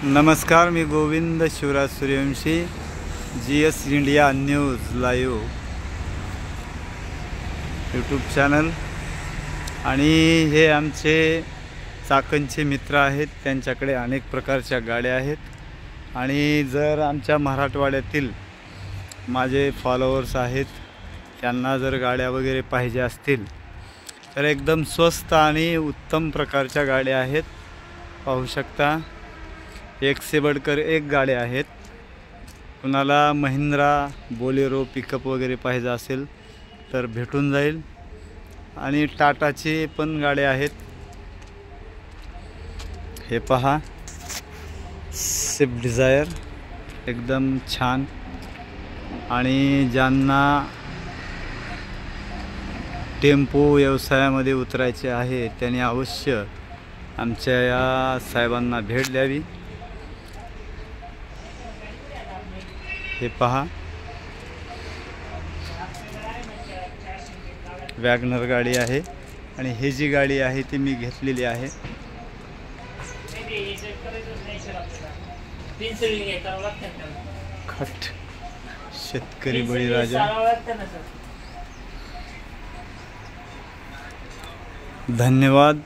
नमस्कार, मी Govind Shivraj Suryavanshi, GS India news live YouTube channel. आणि हे आमचे चाकणचे मित्र आहेत, त्यांच्याकडे अनेक प्रकारच्या गाड्या आहेत। आणि जर आमच्या मराठवाड्यातील माझे फॉलोअर्स आहेत, त्यांना जर गाड्या वगैरे पाहिजे असतील तर एकदम स्वस्त आणि उत्तम प्रकारच्या गाड्या आहेत। पाहू शकता, एक से बढ़कर एक गाड्या आहेत। कुणाला महिंद्रा बोलेरो पिकअप वगैरे पाहिजे असेल तर भेटून जाईल। आणि टाटाची पण गाड्या आहेत। हे पहा, स्विफ्ट डिझायर एकदम छान। आणि ज्यांना टेम्पो व्यवसायामध्ये उतरायचे आहे त्यांनी अवश्य आमच्या या साहेबांना भेट द्यावी। हे पहा, वॅगनर गाडी आहे। आणि ही जी गाडी आहे ती मी घेतलेली आहे। खट शेतकरी बळीराजा। धन्यवाद।